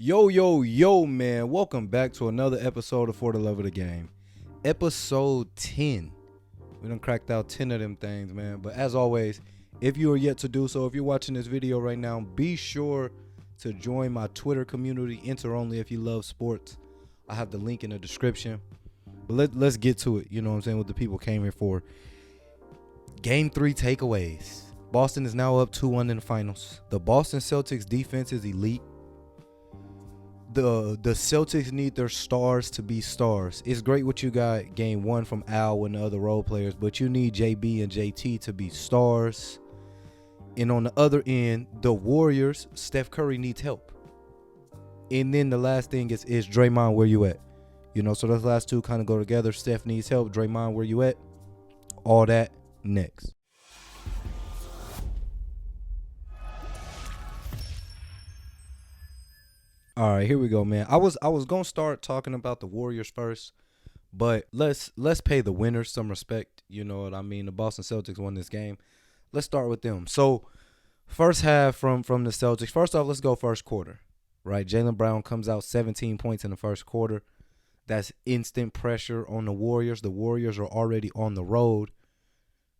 Yo, man. Welcome back to another episode of For the Love of the Game. Episode 10. We done cracked out 10 of them things, man. But as always, if you are yet to do so, if you're watching this video right now, be sure to join my Twitter community, Enter Only, if you love sports. I have the link in the description. But let's get to it, you know what I'm saying, what the people came here for. Game 3 takeaways. Boston is now up 2-1 in the finals. The Boston Celtics defense is elite. The Celtics need their stars to be stars. It's great what you got game 1 from Al and the other role players, but you need JB and JT to be stars. And on the other end, the Warriors, Steph Curry needs help. And then the last thing is Draymond, where you at? You know, so those last two kind of go together. Steph needs help. Draymond, where you at? All that next. All right, here we go, man. I was gonna start talking about the Warriors first, but let's pay the winners some respect. You know what I mean? The Boston Celtics won this game. Let's start with them. So, first half from the Celtics. First off, let's go first quarter. Right, Jaylen Brown comes out 17 points in the first quarter. That's instant pressure on the Warriors. The Warriors are already on the road.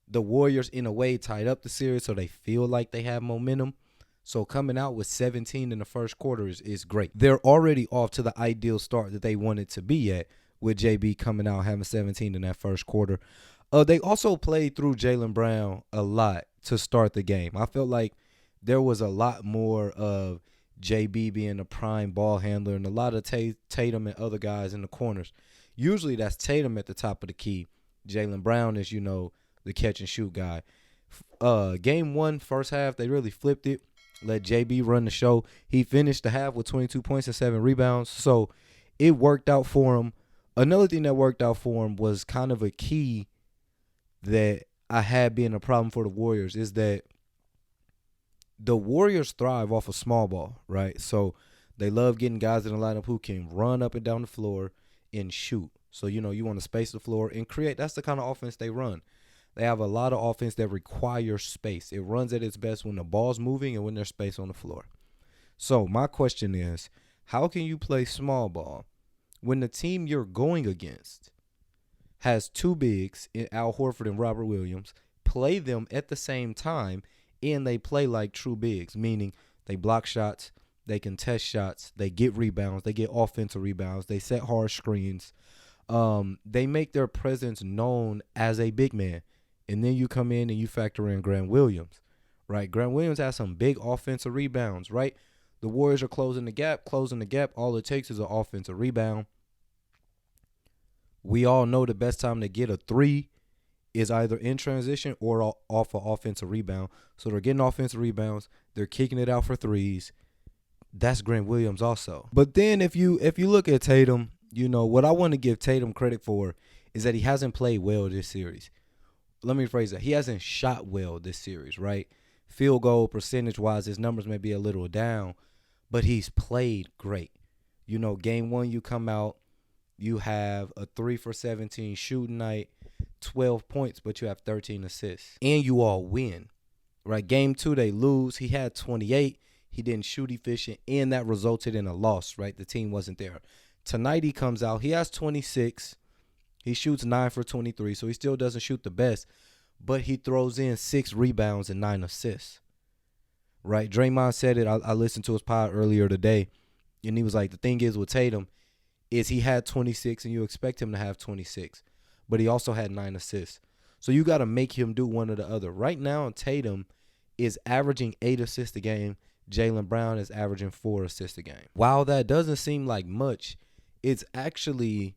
The Warriors, in a way, tied up the series, so they feel like they have momentum. So coming out with 17 in the first quarter is great. They're already off to the ideal start that they wanted to be at, with JB coming out having 17 in that first quarter. They also played through Jaylen Brown a lot to start the game. I felt like there was a lot more of JB being a prime ball handler and a lot of Tatum and other guys in the corners. Usually that's Tatum at the top of the key. Jaylen Brown is, you know, the catch and shoot guy. Game 1, first half, they really flipped it. Let JB run the show. He finished the half with 22 points and 7 rebounds. So it worked out for him. Another thing that worked out for him was kind of a key that I had being a problem for the Warriors is that the Warriors thrive off of small ball, right? So they love getting guys in the lineup who can run up and down the floor and shoot. So, you know, you want to space the floor and create. That's the kind of offense they run. They have a lot of offense that requires space. It runs at its best when the ball's moving and when there's space on the floor. So my question is, how can you play small ball when the team you're going against has two bigs, in Al Horford and Robert Williams, play them at the same time, and they play like true bigs, meaning they block shots, they contest shots, they get rebounds, they get offensive rebounds, they set hard screens. They make their presence known as a big man. And then you come in and you factor in Grant Williams, right? Grant Williams has some big offensive rebounds, right? The Warriors are closing the gap. All it takes is an offensive rebound. We all know the best time to get a three is either in transition or off an offensive rebound. So they're getting offensive rebounds. They're kicking it out for threes. That's Grant Williams also. But then if you look at Tatum, you know, what I want to give Tatum credit for is that he hasn't played well this series. Let me phrase that. He hasn't shot well this series, right? Field goal percentage-wise, his numbers may be a little down, but he's played great. You know, game 1, you come out, you have a 3 for 17 shooting night, 12 points, but you have 13 assists. And you all win, right? Game 2, they lose. He had 28. He didn't shoot efficient, and that resulted in a loss, right? The team wasn't there. Tonight he comes out. He has 26. He shoots 9 for 23, so he still doesn't shoot the best, but he throws in 6 rebounds and 9 assists, right? Draymond said it. I listened to his pod earlier today, and he was like, the thing is with Tatum is he had 26, and you expect him to have 26, but he also had 9 assists. So you got to make him do one or the other. Right now, Tatum is averaging 8 assists a game. Jaylen Brown is averaging 4 assists a game. While that doesn't seem like much, it's actually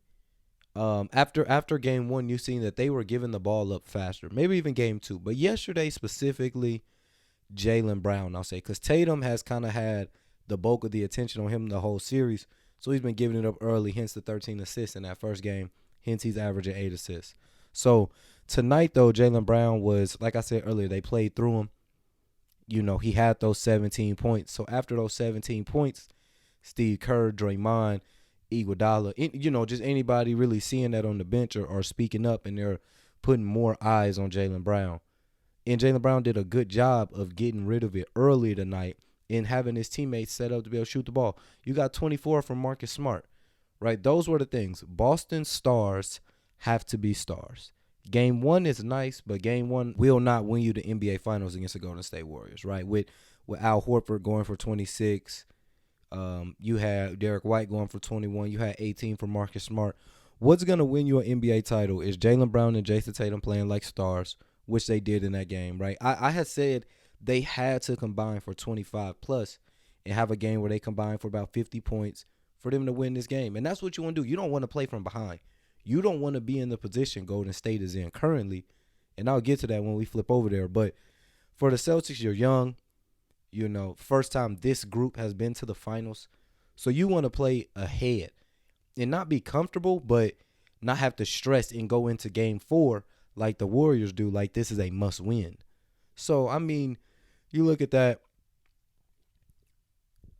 after game 1, you've seen that they were giving the ball up faster, maybe even game 2. But yesterday specifically, Jaylen Brown, I'll say, because Tatum has kind of had the bulk of the attention on him the whole series. So he's been giving it up early, hence the 13 assists in that first game. Hence he's averaging 8 assists. So tonight, though, Jaylen Brown was, like I said earlier, they played through him. You know, he had those 17 points. So after those 17 points, Steve Kerr, Draymond, Iguodala, you know, just anybody really seeing that on the bench or speaking up, and they're putting more eyes on Jaylen Brown. And Jaylen Brown did a good job of getting rid of it early tonight and having his teammates set up to be able to shoot the ball. You got 24 from Marcus Smart, right? Those were the things. Boston stars have to be stars. Game 1 is nice, but Game 1 will not win you the NBA Finals against the Golden State Warriors, right? With Al Horford going for 26, you had Derek White going for 21, you had 18 for Marcus Smart. What's going to win you an NBA title is Jaylen Brown and Jason Tatum playing like stars, which they did in that game, right? I had said they had to combine for 25 plus and have a game where they combine for about 50 points for them to win this game. And that's what you want to do. You don't want to play from behind. You don't want to be in the position Golden State is in currently, and I'll get to that when we flip over there. But for the Celtics, you're young. You know, first time this group has been to the finals. So you want to play ahead and not be comfortable, but not have to stress and go into Game 4 like the Warriors do, like this is a must-win. So, I mean, you look at that.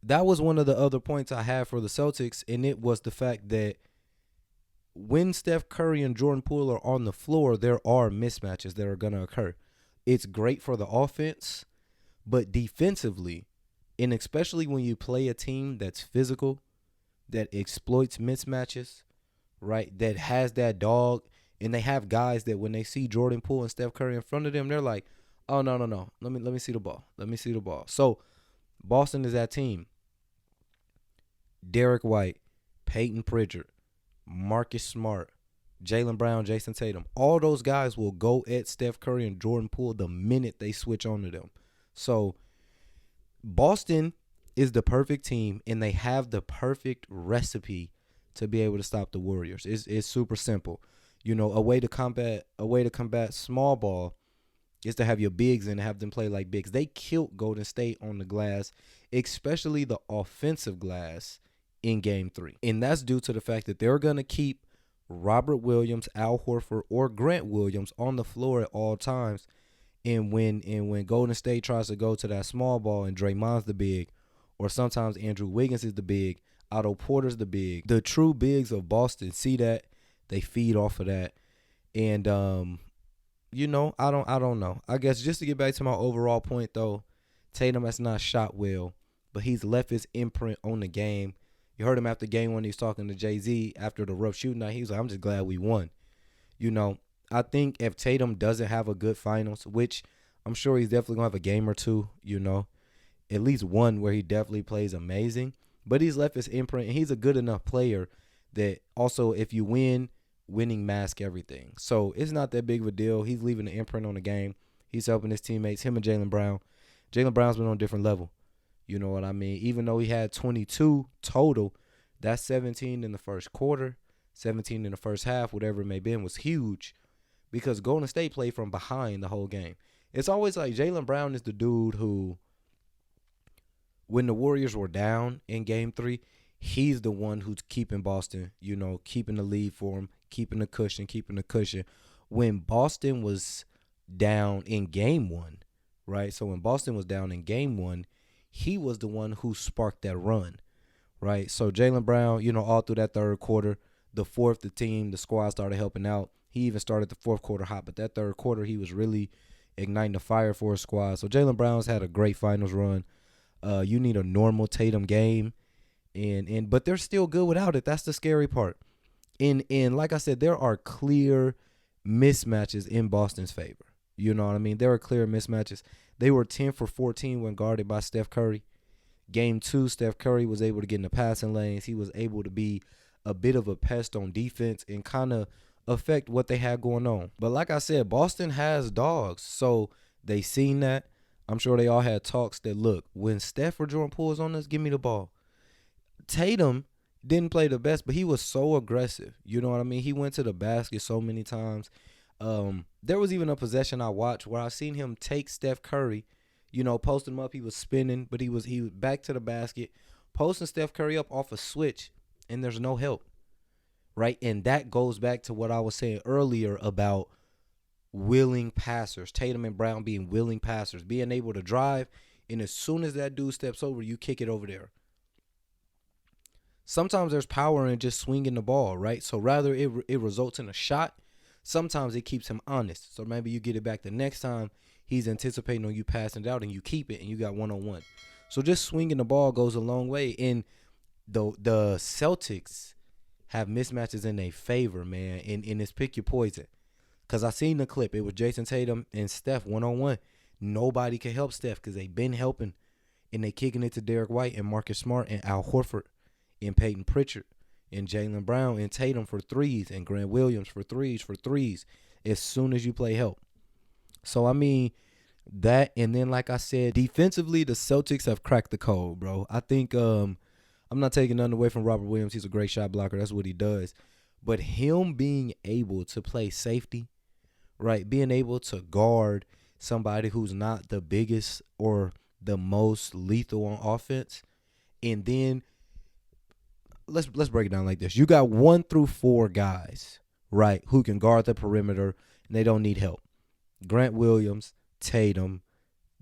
That was one of the other points I had for the Celtics, and it was the fact that when Steph Curry and Jordan Poole are on the floor, there are mismatches that are going to occur. It's great for the offense, but defensively, and especially when you play a team that's physical, that exploits mismatches, right, that has that dog, and they have guys that when they see Jordan Poole and Steph Curry in front of them, they're like, oh, no. Let me see the ball. Let me see the ball. So Boston is that team. Derek White, Peyton Pritchard, Marcus Smart, Jaylen Brown, Jason Tatum. All those guys will go at Steph Curry and Jordan Poole the minute they switch on to them. So Boston is the perfect team, and they have the perfect recipe to be able to stop the Warriors. It's super simple. You know, a way to combat small ball is to have your bigs and have them play like bigs. They killed Golden State on the glass, especially the offensive glass in Game 3. And that's due to the fact that they're going to keep Robert Williams, Al Horford, or Grant Williams on the floor at all times. And when Golden State tries to go to that small ball and Draymond's the big, or sometimes Andrew Wiggins is the big, Otto Porter's the big, the true bigs of Boston see that. They feed off of that. And you know, I don't know. I guess just to get back to my overall point though, Tatum has not shot well, but he's left his imprint on the game. You heard him after game 1, he was talking to Jay-Z after the rough shooting night. He was like, I'm just glad we won. You know, I think if Tatum doesn't have a good finals, which I'm sure he's definitely going to have a game or two, you know, at least one where he definitely plays amazing. But he's left his imprint, and he's a good enough player that also if you win, winning mask everything. So it's not that big of a deal. He's leaving an imprint on the game. He's helping his teammates, him and Jaylen Brown. Jaylen Brown's been on a different level. You know what I mean? Even though he had 22 total, that 17 in the first quarter, 17 in the first half, whatever it may have been, was huge because Golden State played from behind the whole game. It's always like Jaylen Brown is the dude who, when the Warriors were down in Game 3, he's the one who's keeping Boston, you know, keeping the lead for him, keeping the cushion. When Boston was down in Game 1, right? So when Boston was down in Game 1, he was the one who sparked that run, right? So Jaylen Brown, you know, all through that third quarter, the fourth, the squad started helping out. He even started the fourth quarter hot, but that third quarter, he was really igniting the fire for his squad. So Jaylen Brown's had a great finals run. You need a normal Tatum game, but they're still good without it. That's the scary part. And like I said, there are clear mismatches in Boston's favor. You know what I mean? There are clear mismatches. They were 10 for 14 when guarded by Steph Curry. Game 2, Steph Curry was able to get in the passing lanes. He was able to be a bit of a pest on defense and kind of affect what they had going on. But like I said, Boston has dogs. So they seen that. I'm sure they all had talks that, look, when Steph or Jordan Poole is on us, give me the ball. Tatum didn't play the best, but he was so aggressive. You know what I mean? He went to the basket so many times. There was even a possession I watched where I seen him take Steph Curry, you know, post him up. He was spinning, but he was back to the basket, posting Steph Curry up off a switch, and there's no help, right? And that goes back to what I was saying earlier about willing passers, Tatum and Brown being willing passers, being able to drive, and as soon as that dude steps over, you kick it over there. Sometimes there's power in just swinging the ball, right? So rather it results in a shot, sometimes it keeps him honest. So maybe you get it back the next time he's anticipating on you passing it out and you keep it and you got one-on-one. So just swinging the ball goes a long way. And the Celtics have mismatches in their favor, man. And it's pick your poison. Because I seen the clip. It was Jason Tatum and Steph one-on-one. Nobody can help Steph because they been helping. And they kicking it to Derek White and Marcus Smart and Al Horford and Peyton Pritchard and Jaylen Brown and Tatum for threes and Grant Williams for threes as soon as you play help. So, I mean, that, and then like I said, defensively, the Celtics have cracked the code, bro. I think I'm not taking nothing away from Robert Williams. He's a great shot blocker. That's what he does. But him being able to play safety, right, being able to guard somebody who's not the biggest or the most lethal on offense, and then let's break it down like this. You got 1 through 4 guys, right, who can guard the perimeter, and they don't need help. Grant Williams, Tatum,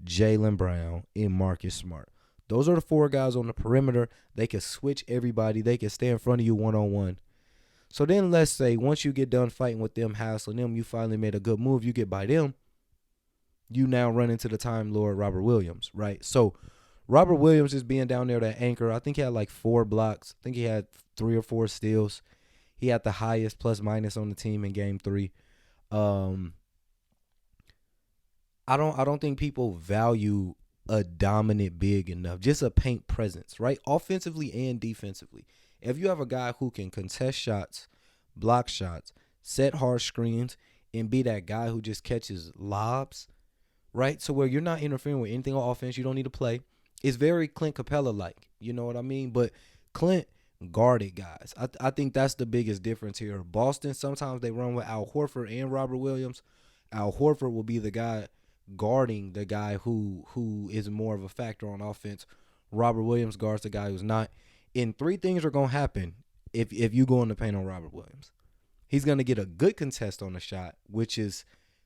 Jaylen Brown, and Marcus Smart. Those are the 4 guys on the perimeter. They can switch everybody. They can stay in front of you one-on-one. So then let's say once you get done fighting with them, hassling them, you finally made a good move, you get by them, you now run into the Time Lord Robert Williams, right? So Robert Williams is being down there, that anchor. I think he had like 4 blocks. I think he had 3 or 4 steals. He had the highest plus-minus on the team in Game 3. I don't think people value a dominant big enough, just a paint presence, right? Offensively and defensively. If you have a guy who can contest shots, block shots, set hard screens, and be that guy who just catches lobs, right? So where you're not interfering with anything on offense, you don't need to play. It's very Clint Capella-like, you know what I mean? But Clint guarded guys. I think that's the biggest difference here. Boston, sometimes they run with Al Horford and Robert Williams. Al Horford will be the guy guarding the guy who is more of a factor on offense. Robert Williams guards the guy who's not. And 3 things are going to happen if you go in the paint on Robert Williams. He's going to get a good contest on the shot, which is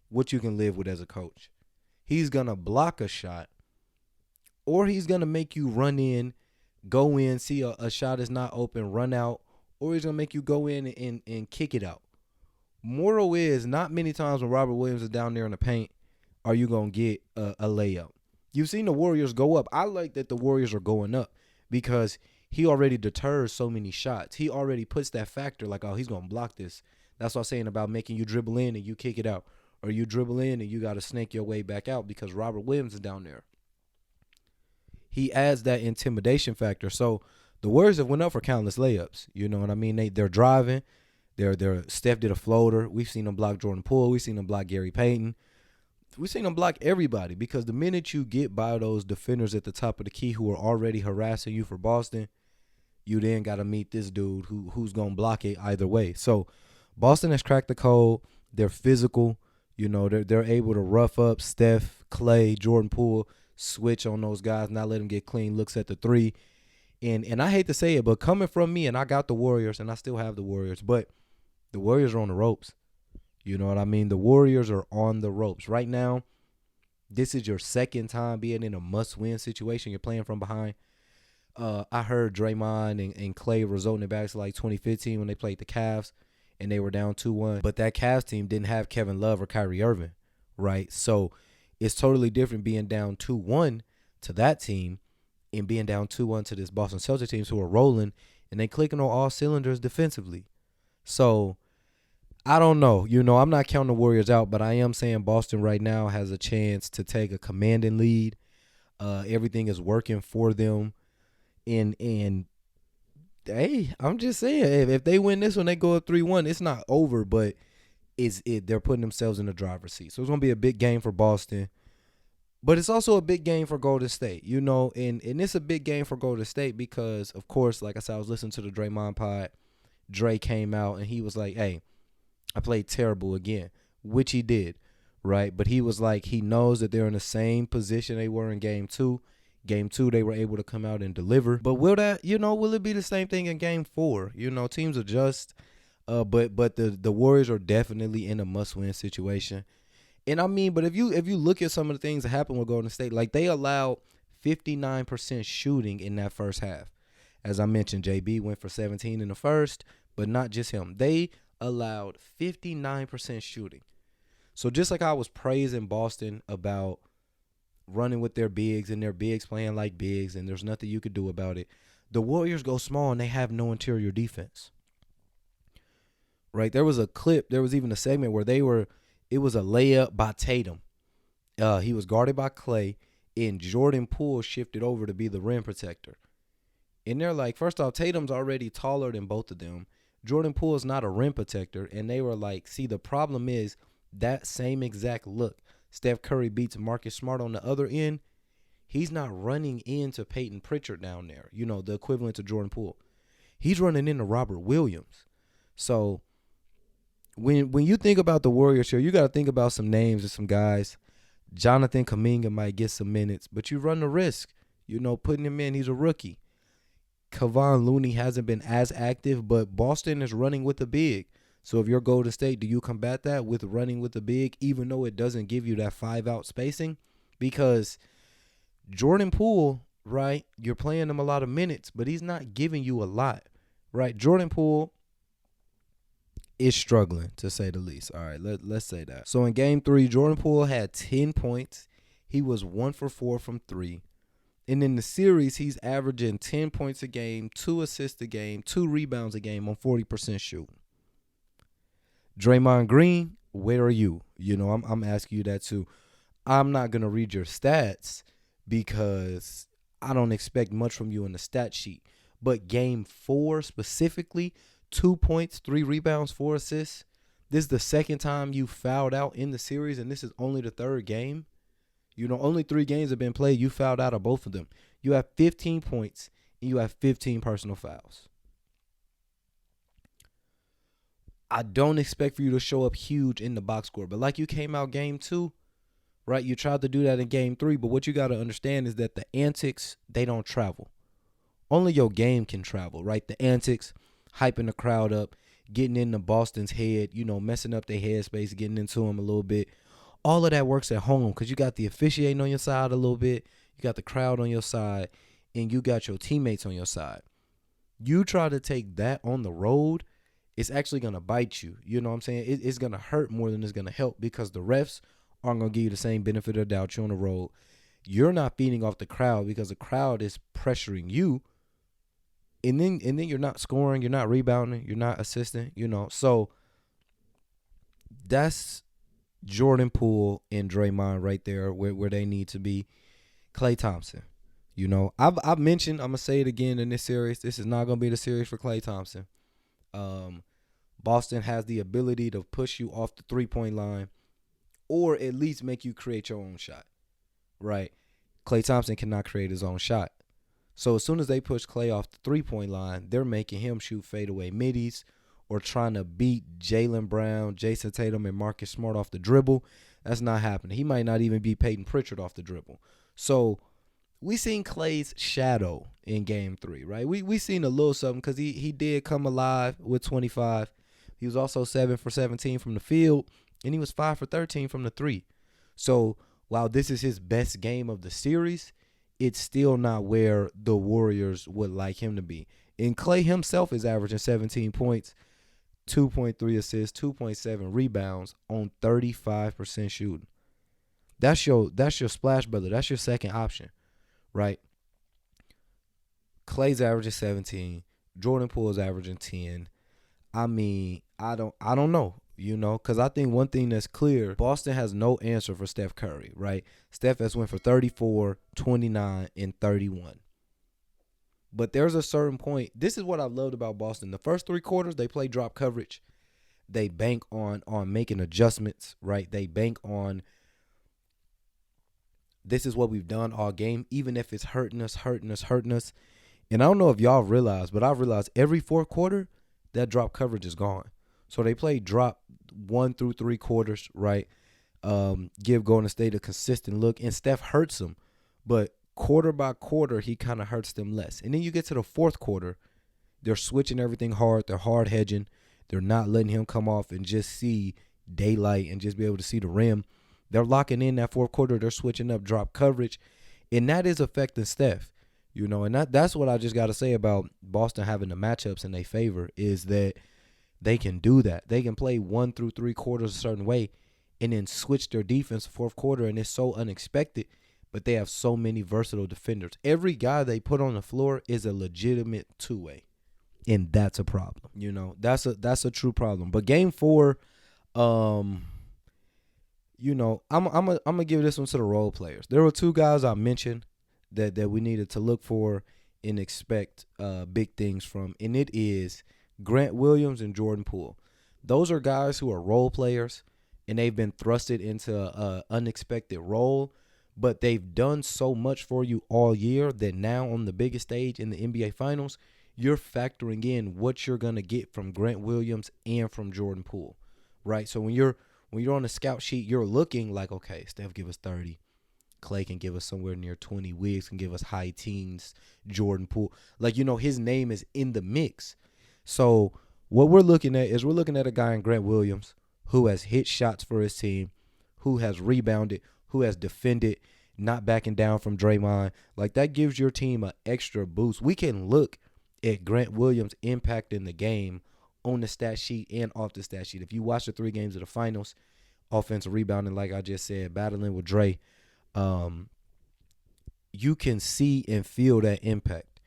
what you can live with as a coach. He's going to block a shot, or he's going to make you run in, go in, see a shot is not open, run out, or he's going to make you go in and kick it out. Moral is, not many times when Robert Williams is down there in the paint are you going to get a layup. You've seen the Warriors go up. I like that the Warriors are going up because he already deters so many shots. He already puts that factor like, oh, he's going to block this. That's what I'm saying about making you dribble in and you kick it out. Or you dribble in and you got to snake your way back out because Robert Williams is down there. He adds that intimidation factor. So the Warriors have went up for countless layups. You know what I mean? They're driving. Steph did a floater. We've seen them block Jordan Poole. We've seen them block Gary Payton. We've seen them block everybody because the minute you get by those defenders at the top of the key who are already harassing you for Boston, you then got to meet this dude who's going to block it either way. So Boston has cracked the code. They're physical. You know, they're able to rough up Steph, Klay, Jordan Poole, switch on those guys, not let them get clean looks at the 3. And I hate to say it, but coming from me, and I got the Warriors, and I still have the Warriors, but the Warriors are on the ropes. You know what I mean? The Warriors are on the ropes. Right now, this is your second time being in a must-win situation. You're playing from behind. I heard Draymond and Klay resulting it back to like 2015 when they played the Cavs and they were down 2-1. But that Cavs team didn't have Kevin Love or Kyrie Irving, right? So it's totally different being down 2-1 to that team and being down 2-1 to this Boston Celtics teams who are rolling and they clicking on all cylinders defensively. So I don't know. You know, I'm not counting the Warriors out, but I am saying Boston right now has a chance to take a commanding lead. Everything is working for them. And hey, I'm just saying, if they win this one, they go up 3-1. It's not over, but they're putting themselves in the driver's seat. So it's going to be a big game for Boston. But it's also a big game for Golden State, you know, and it's a big game for Golden State because, of course, like I said, I was listening to the Draymond pod. Dray came out, and he was like, hey, I played terrible again, which he did, right? But he was like, he knows that they're in the same position they were in Game 2. Game 2, they were able to come out and deliver. But will it be the same thing in Game 4? You know, teams adjust, but the Warriors are definitely in a must-win situation. And I mean, but if you look at some of the things that happened with Golden State, like they allowed 59% shooting in that first half. As I mentioned, JB went for 17 in the first, but not just him. They allowed 59% shooting. So just like I was praising Boston about running with their bigs and their bigs playing like bigs, and there's nothing you could do about it. The Warriors go small and they have no interior defense. Right? There was a clip, there was even a segment where it was a layup by Tatum. He was guarded by Klay, and Jordan Poole shifted over to be the rim protector. And they're like, first off, Tatum's already taller than both of them. Jordan Poole is not a rim protector. And they were like, see, the problem is that same exact look. Steph Curry beats Marcus Smart on the other end. He's not running into Peyton Pritchard down there, the equivalent to Jordan Poole. He's running into Robert Williams. So when you think about the Warriors here, you got to think about some names and some guys. Jonathan Kuminga might get some minutes, but you run the risk, putting him in. He's a rookie. Kevon Looney hasn't been as active, but Boston is running with a big. So if you're Golden State, do you combat that with running with a big, even though it doesn't give you that 5-out spacing? Because Jordan Poole, right, you're playing him a lot of minutes, but he's not giving you a lot, right? Jordan Poole is struggling, to say the least. All right, let's say that. So in Game 3, Jordan Poole had 10 points. He was 1 for 4 from 3. And in the series, he's averaging 10 points a game, 2 assists a game, 2 rebounds a game on 40% shooting. Draymond Green, where are you? I'm asking you that too. I'm not going to read your stats because I don't expect much from you in the stat sheet. But Game 4 specifically, 2 points, 3 rebounds, 4 assists. This is the second time you fouled out in the series, and this is only the third game. Only 3 games have been played. You fouled out of both of them. You have 15 points, and you have 15 personal fouls. I don't expect for you to show up huge in the box score, but like you came out Game 2, right? You tried to do that in Game 3, but what you got to understand is that the antics, they don't travel. Only your game can travel, right? The antics, hyping the crowd up, getting into Boston's head, messing up their headspace, getting into them a little bit. All of that works at home because you got the officiating on your side a little bit, you got the crowd on your side, and you got your teammates on your side. You try to take that on the road, it's actually going to bite you. You know what I'm saying? It's going to hurt more than it's going to help because the refs aren't going to give you the same benefit of the doubt. You're on the road. You're not feeding off the crowd because the crowd is pressuring you. And then you're not scoring, you're not rebounding, you're not assisting, So that's Jordan Poole and Draymond right there where they need to be. Klay Thompson. I've mentioned, I'm going to say it again in this series, this is not going to be the series for Klay Thompson. Boston has the ability to push you off the 3-point line or at least make you create your own shot, right? Klay Thompson cannot create his own shot. So as soon as they push Klay off the 3-point line, they're making him shoot fadeaway middies or trying to beat Jaylen Brown, Jason Tatum, and Marcus Smart off the dribble. That's not happening. He might not even beat Peyton Pritchard off the dribble. So we seen Klay's shadow in Game 3, right? We seen a little something because he did come alive with 25. He was also 7 for 17 from the field, and he was 5 for 13 from the 3. So while this is his best game of the series, it's still not where the Warriors would like him to be. And Klay himself is averaging 17 points, 2.3 assists, 2.7 rebounds on 35% shooting. That's your splash brother. That's your second option, right? Klay's averaging 17. Jordan Poole's averaging 10. I mean, I don't know, because I think one thing that's clear, Boston has no answer for Steph Curry, right? Steph has went for 34, 29, and 31. But there's a certain point. This is what I've loved about Boston. The first 3 quarters, they play drop coverage. They bank on making adjustments, right? They bank on this is what we've done all game, even if it's hurting us. And I don't know if y'all realize, but I've realized every 4th quarter, that drop coverage is gone. So they play drop 1 through 3 quarters, right? Give Golden State a consistent look, and Steph hurts them. But quarter by quarter, he kind of hurts them less. And then you get to the 4th quarter, they're switching everything hard. They're hard hedging. They're not letting him come off and just see daylight and just be able to see the rim. They're locking in that 4th quarter. They're switching up drop coverage, and that is affecting Steph. And that's what I just got to say about Boston having the matchups in their favor is that they can do that. They can play 1 through 3 quarters a certain way and then switch their defense 4th quarter, and it's so unexpected. but they have so many versatile defenders. Every guy they put on the floor is a legitimate two-way, and that's a problem. That's a true problem. But game 4, I'm gonna give this one to the role players. There were 2 guys I mentioned that we needed to look for and expect big things from, and it is Grant Williams and Jordan Poole. Those are guys who are role players, and they've been thrusted into a unexpected role, but they've done so much for you all year that now on the biggest stage in the NBA Finals, you're factoring in what you're going to get from Grant Williams and from Jordan Poole, right? So when you're on the scout sheet, you're looking like, okay, Steph give us 30. Klay can give us somewhere near 20. Wiggs can give us high teens. Jordan Poole. His name is in the mix. So what we're looking at a guy in Grant Williams who has hit shots for his team, who has rebounded, who has defended, not backing down from Draymond. That gives your team an extra boost. We can look at Grant Williams' impact in the game on the stat sheet and off the stat sheet. If you watch the 3 games of the finals, offensive rebounding, like I just said, battling with Dray, you can see and feel that impact.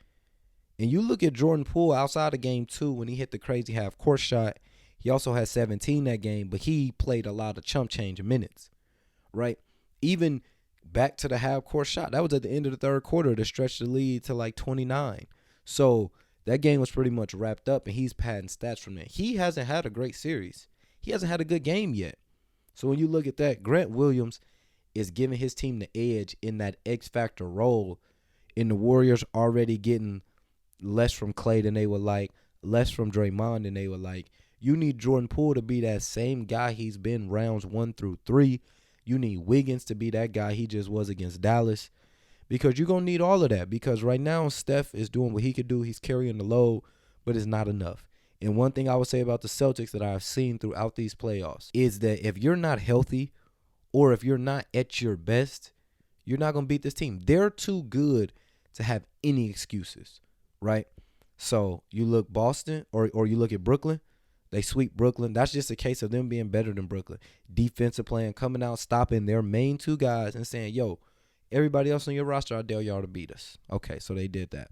And you look at Jordan Poole outside of game 2 when he hit the crazy half-court shot. He also had 17 that game, but he played a lot of chump change minutes, right? Even back to the half-court shot. That was at the end of the third quarter to stretch the lead to 29. So that game was pretty much wrapped up, and he's padding stats from that. He hasn't had a great series. He hasn't had a good game yet. So when you look at that, Grant Williams is giving his team the edge in that X-factor role, and the Warriors already getting less from Klay than they would like, less from Draymond than they would like. You need Jordan Poole to be that same guy he's been rounds 1 through 3. You need Wiggins to be that guy he just was against Dallas, because you're going to need all of that, because right now Steph is doing what he could do. He's carrying the load, but it's not enough. And one thing I would say about the Celtics that I've seen throughout these playoffs is that if you're not healthy or if you're not at your best, you're not going to beat this team. They're too good to have any excuses, right? So you look Boston or you look at Brooklyn. They sweep Brooklyn. That's just a case of them being better than Brooklyn. Defensive plan, coming out, stopping their main 2 guys and saying, yo, everybody else on your roster, I dare y'all to beat us. Okay, so they did that.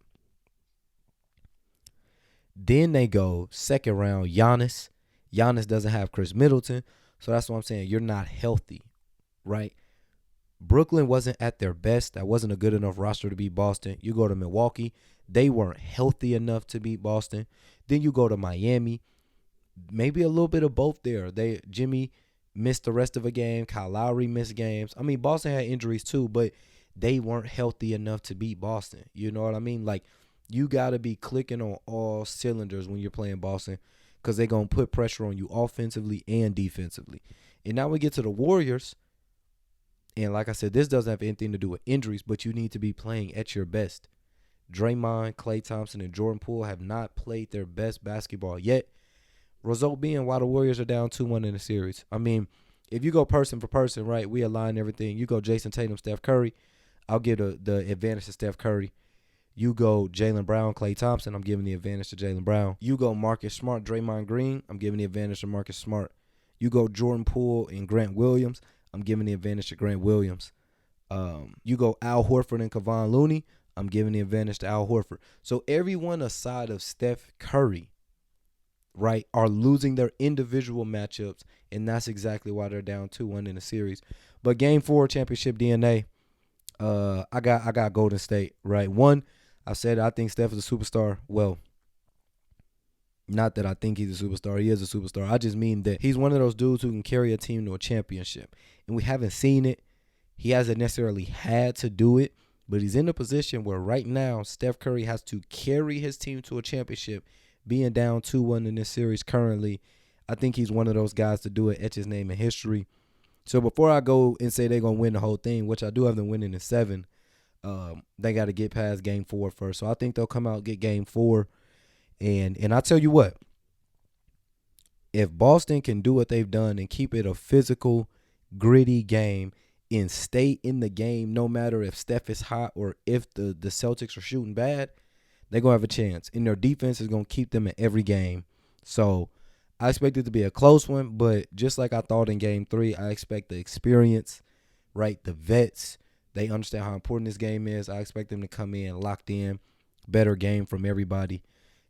Then they go second round, Giannis. Giannis doesn't have Chris Middleton, so that's what I'm saying. You're not healthy, right? Brooklyn wasn't at their best. That wasn't a good enough roster to beat Boston. You go to Milwaukee. They weren't healthy enough to beat Boston. Then you go to Miami. Maybe a little bit of both there. Jimmy missed the rest of a game. Kyle Lowry missed games. I mean, Boston had injuries too, but they weren't healthy enough to beat Boston. You know what I mean? You got to be clicking on all cylinders when you're playing Boston, because they're going to put pressure on you offensively and defensively. And now we get to the Warriors. And like I said, this doesn't have anything to do with injuries, but you need to be playing at your best. Draymond, Klay Thompson, and Jordan Poole have not played their best basketball yet. Result being why the Warriors are down 2-1 in the series. I mean, if you go person for person, right, we align everything. You go Jason Tatum, Steph Curry, I'll give the advantage to Steph Curry. You go Jaylen Brown, Klay Thompson, I'm giving the advantage to Jaylen Brown. You go Marcus Smart, Draymond Green, I'm giving the advantage to Marcus Smart. You go Jordan Poole and Grant Williams, I'm giving the advantage to Grant Williams. You go Al Horford and Kevon Looney, I'm giving the advantage to Al Horford. So everyone aside of Steph Curry, right, are losing their individual matchups, and that's exactly why they're down 2-1 in the series. But game 4, championship DNA, I got Golden State, right? One, I said I think Steph is a superstar. Well, not that I think he's a superstar. He is a superstar. I just mean that he's one of those dudes who can carry a team to a championship. And we haven't seen it. He hasn't necessarily had to do it, but he's in a position where right now Steph Curry has to carry his team to a championship, being down 2-1 in this series currently. I think he's one of those guys to do it, etch his name in history. So before I go and say they're going to win the whole thing, which I do have them winning in 7, they got to get past game 4 first. So I think they'll come out and get game 4. And I tell you what, if Boston can do what they've done and keep it a physical, gritty game and stay in the game no matter if Steph is hot or if the Celtics are shooting bad, they're going to have a chance. And their defense is going to keep them in every game. So I expect it to be a close one, but just like I thought in game 3, I expect the experience, right, the vets, They understand how important this game is. I expect them to come in locked in, better game from everybody,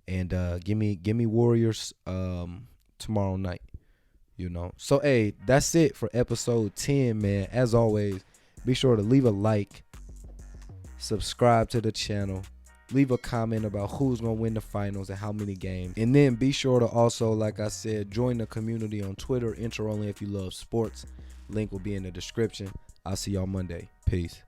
and give me Warriors tomorrow night. So hey, that's it for episode 10, man. As always, be sure to leave a like, subscribe to the channel, leave a comment about who's gonna win the finals and how many games, and then be sure to also, like I said, join the community on Twitter. Enter only if you love sports. Link will be in the description. I'll see y'all Monday. Peace.